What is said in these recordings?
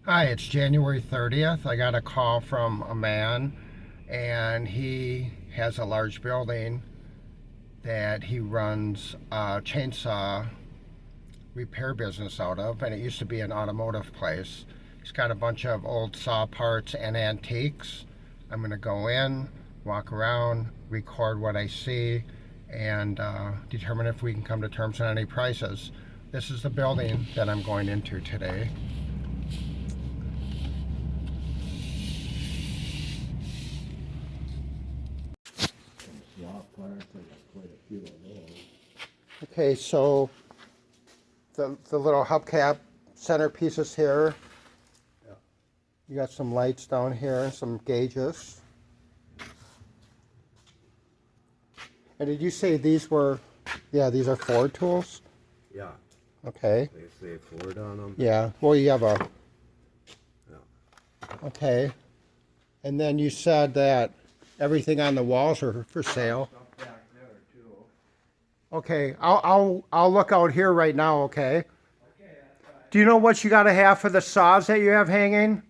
Hi, it's January 30th. I got a call from a man, and he has a large building that he runs a chainsaw repair business out of, and it used to be an automotive place. He's got a bunch of old saw parts and antiques. I'm going to go in, walk around, record what I see, and determine if we can come to terms on any prices. This is the building that I'm going into today. Okay, so the little hubcap centerpieces here. You got some lights down here, some gauges. And did you say these were, yeah, these are Ford tools? Yeah, Okay. they say Ford on them. Yeah, well, you have a, Yeah. okay. And then you said that everything on the walls are for sale. Stuff back there too. Okay, I'll look out here right now, okay? Okay, that's fine. Do you know what you gotta have for the saws that you have hanging?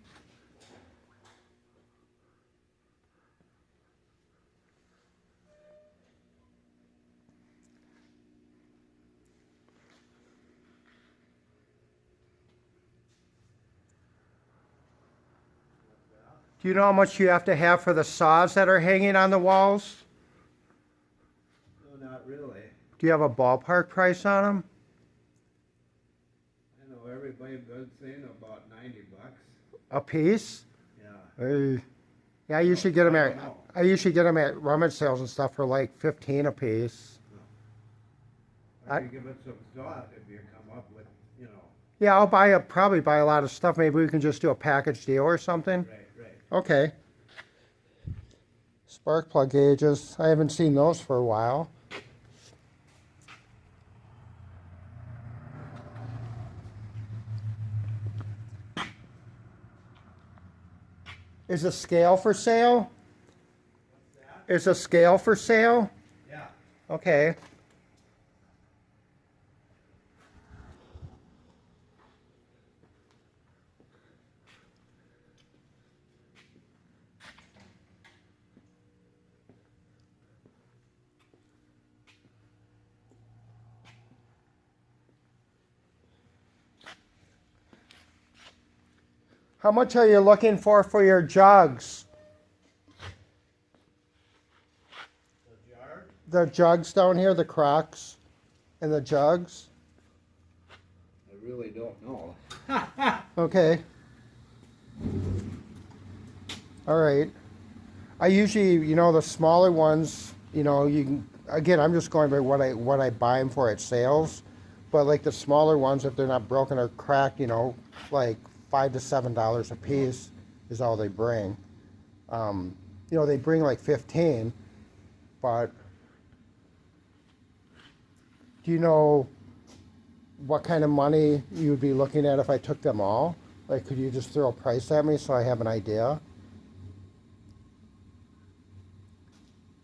Do you know how much you have to have for the saws that are hanging on the walls? No, not really. Do you have a ballpark price on them? I know everybody been saying about $90. A piece? Yeah. Yeah, I usually get them I at don't know. I usually get them at rummage sales and stuff for like 15 a piece. I could give it some thought if you come up with, you know. Yeah, probably buy a lot of stuff. Maybe we can just do a package deal or something. Right. Okay. Spark plug gauges. I haven't seen those for a while. Is a scale for sale? What's that? Is a scale for sale? Yeah. Okay. How much are you looking for your jugs? The jar? The jugs down here, the Crocs and the jugs? I really don't know. Okay. All right. I usually, the smaller ones, you can, again, I'm just going by what I buy them for at sales. But like the smaller ones, if they're not broken or cracked, like $5 to $7 a piece is all they bring. They bring like 15, but do you know what kind of money you would be looking at if I took them all? Like, could you just throw a price at me so I have an idea?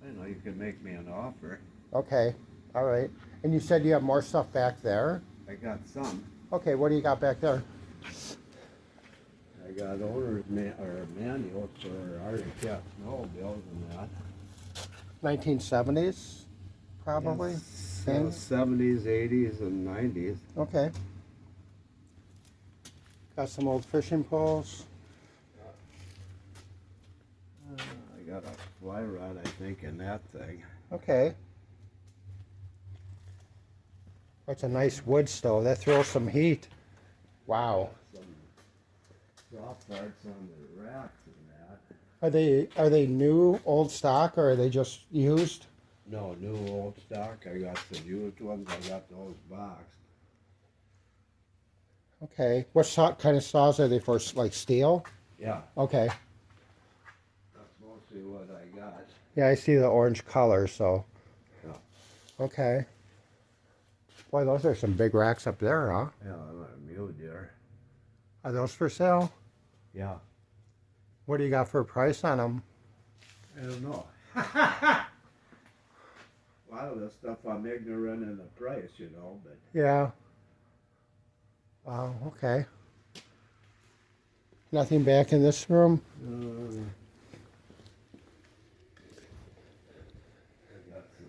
I know you could make me an offer. Okay, all right. And you said you have more stuff back there? I got some. Okay, what do you got back there? I got owner's manuals for Arctic Cat snowmobiles and that. 1970s, probably? Things? 70s, 80s, and 90s. Okay. Got some old fishing poles. I got a fly rod, I think, in that thing. Okay. That's a nice wood stove. That throws some heat. Wow. Some soft parts on the racks and that. Are they new, old stock, or are they just used? No, new old stock. I got some used ones. I got those boxed. Okay. Kind of saws are they for? Like steel? Yeah, Okay. that's mostly what I got. Yeah, I see the orange color, so. Yeah. Okay. Boy, those are some big racks up there, huh? Yeah, I'm a mule deer. Are those for sale? Yeah. What do you got for a price on them? I don't know. A lot of the stuff I'm ignorant in the price, but Yeah. Wow, okay. Nothing back in this room? I got some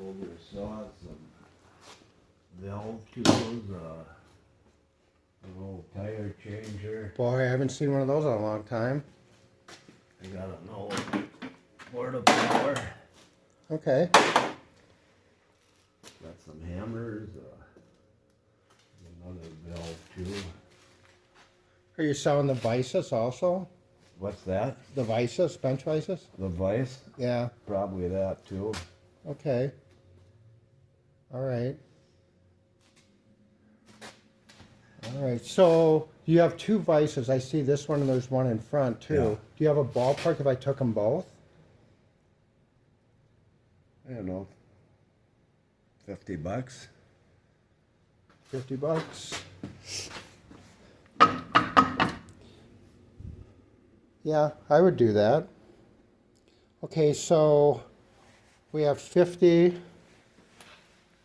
older saws, some valve tools, an old tire changer. Boy, I haven't seen one of those in a long time. I got an old porta power. Okay. Got some hammers, another valve too. Are you selling the vices also? What's that? The vices, bench vices? The vise? Yeah. Probably that too. Okay. All right. All right. So you have two vices. I see this one and there's one in front too. Yeah. Do you have a ballpark if I took them both? I don't know. $50. 50 bucks. Yeah, I would do that. Okay, so we have 50,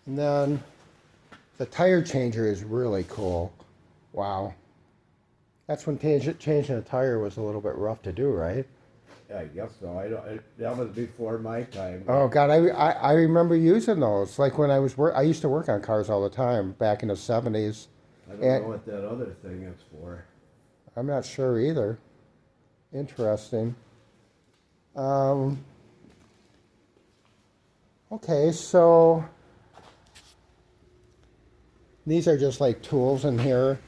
and then the tire changer is really cool. Wow. That's when changing a tire was a little bit rough to do, right? Yeah, I guess so. That was before my time. Oh God, I remember using those. Like when I used to work on cars all the time back in the 70s. I don't know what that other thing is for. I'm not sure either. Interesting. Okay, so these are just like tools in here.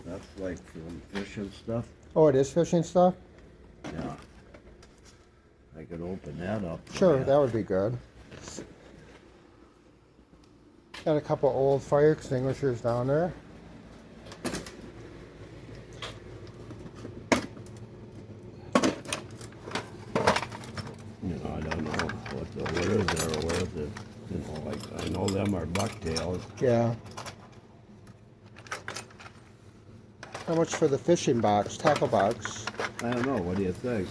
That's like from fishing stuff. Oh, it is fishing stuff? Yeah. I could open that up. Sure, that would be good. Got a couple old fire extinguishers down there. You know, I don't know what is there or what is it. You know, like I know them are bucktails. Yeah. How much for the fishing box, tackle box? I don't know. What do you think?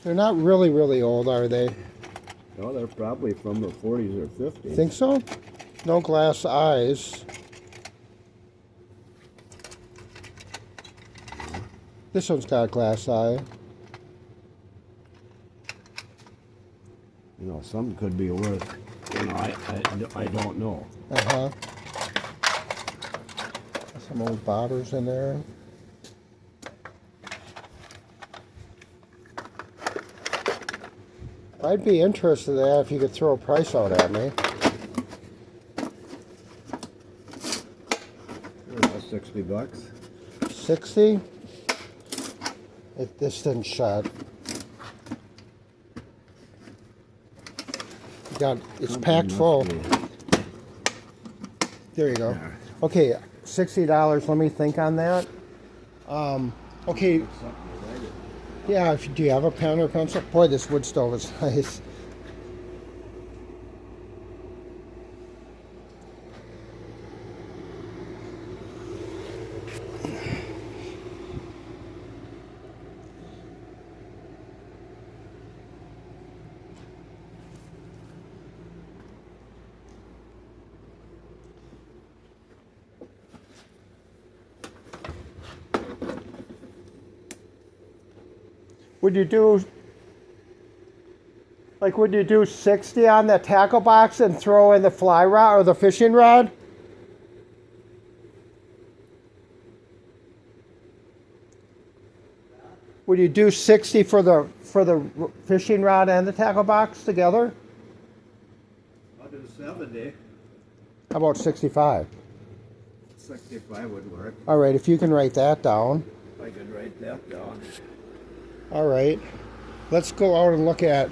They're not really, really old, are they? No, they're probably from the 40s or 50s. Think so? No glass eyes. This one's got a glass eye. You know, some could be worth. You know, I don't know. Uh-huh. Some old bobbers in there. I'd be interested in that if you could throw a price out at me. $60. 60? If this didn't shut. It's packed full. There you go. Okay, $60. Let me think on that. Okay. Yeah, do you have a pen or pencil? Boy, this wood stove is nice. Would you do 60 on the tackle box and throw in the fly rod or the fishing rod? Would you do 60 for the fishing rod and the tackle box together? I'll do 70. How about 65? 65 would work. All right, if you can write that down. I could write that down. All right, let's go out and look at.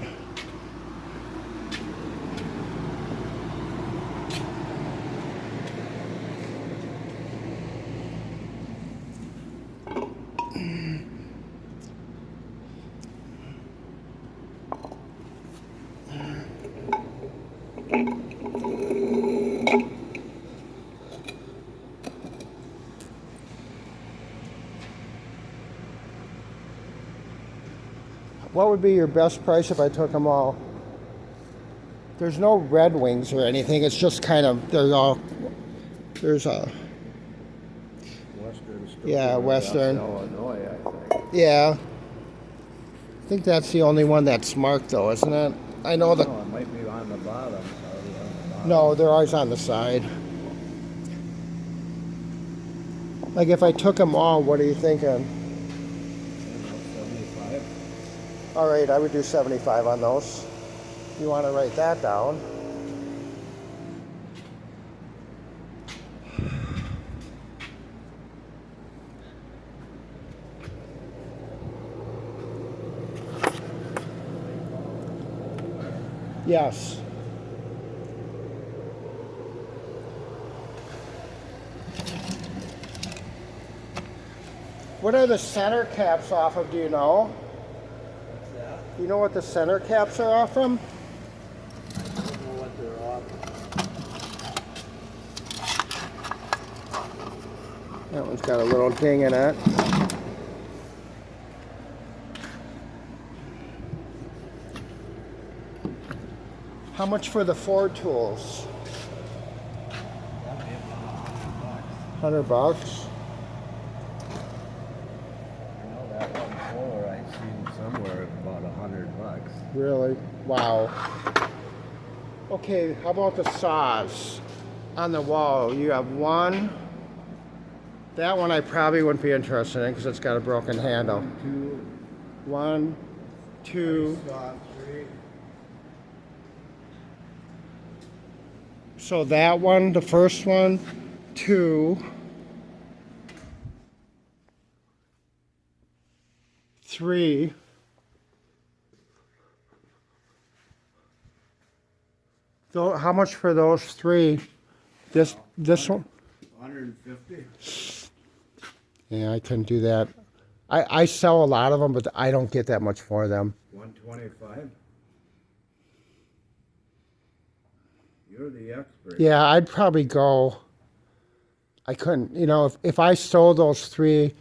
What would be your best price if I took them all? There's no Red Wings or anything. It's just kind of, there's a Western Yeah, Western. Illinois, I think. Yeah. I think that's the only one that's marked though, isn't it? I know that. No, it might be on the bottom. Already on the bottom. No, they're always on the side. Like if I took them all, what are you thinking? 75. All right, I would do 75 on those. You want to write that down? Yes. What are the center caps off of, do you know? What's that? You know what the center caps are off from? I don't know what they're off. That one's got a little ding in it. How much for the Ford tools? That'd be about $100. $100. I know that one fuller I seen somewhere about $100. Really? Wow. Okay, how about the saws on the wall? You have one. That one I probably wouldn't be interested in because it's got a broken handle. 1, 2. So that one, the first one, 2, 3. So how much for those 3? This one? 150. Yeah, I couldn't do that. I sell a lot of them, but I don't get that much for them. 125. You're the expert. Yeah, I'd probably go. I couldn't, if I sold those 3.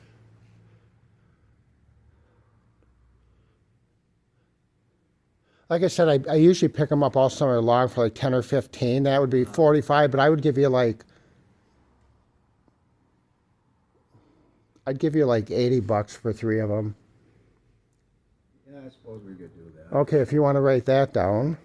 Like I said, I usually pick them up all summer long for like 10 or 15. That would be 45, but I would give you like, I'd give you like $80 for 3 of them. Yeah, I suppose we could do that. Okay, if you want to write that down.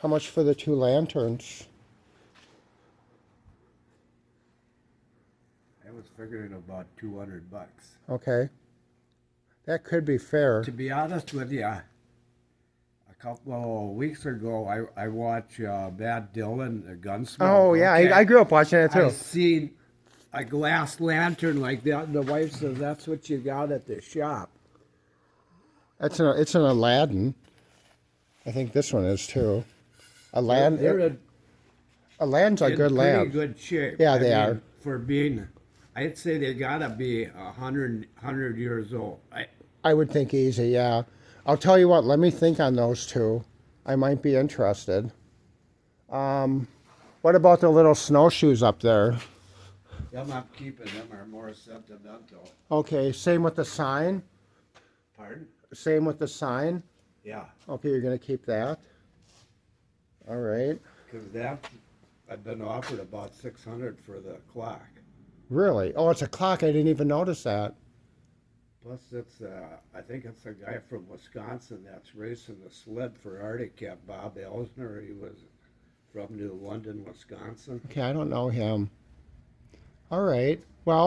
How much for the 2 lanterns? I was figuring about $200. Okay. That could be fair. To be honest with you, a couple of weeks ago, I watched Matt Dillon, the Gunsmoke. Oh, yeah, Okay. I grew up watching it I too. seen a glass lantern like that, and the wife says that's what you got at the shop. It's an Aladdin. I think this one is too. They're Aladdin's a in good pretty lamp. good shape. Yeah, I they mean, are. For being, I'd say they gotta be 100 years old. I would think easy, yeah. I'll tell you what, let me think on those 2. I might be interested. What about the little snowshoes up there? Them I'm keeping, them are more sentimental. Okay, same with the sign? Pardon? Same with the sign? Yeah, Okay, you're going to keep that? All right. because that, I've been offered about 600 for the clock. Really? Oh, it's a clock. I didn't even notice that. Plus, it's I think it's a guy from Wisconsin that's racing the sled for Arctic Cat, Bob Elsner. He was from New London, Wisconsin. Okay, I don't know him. All right. Well,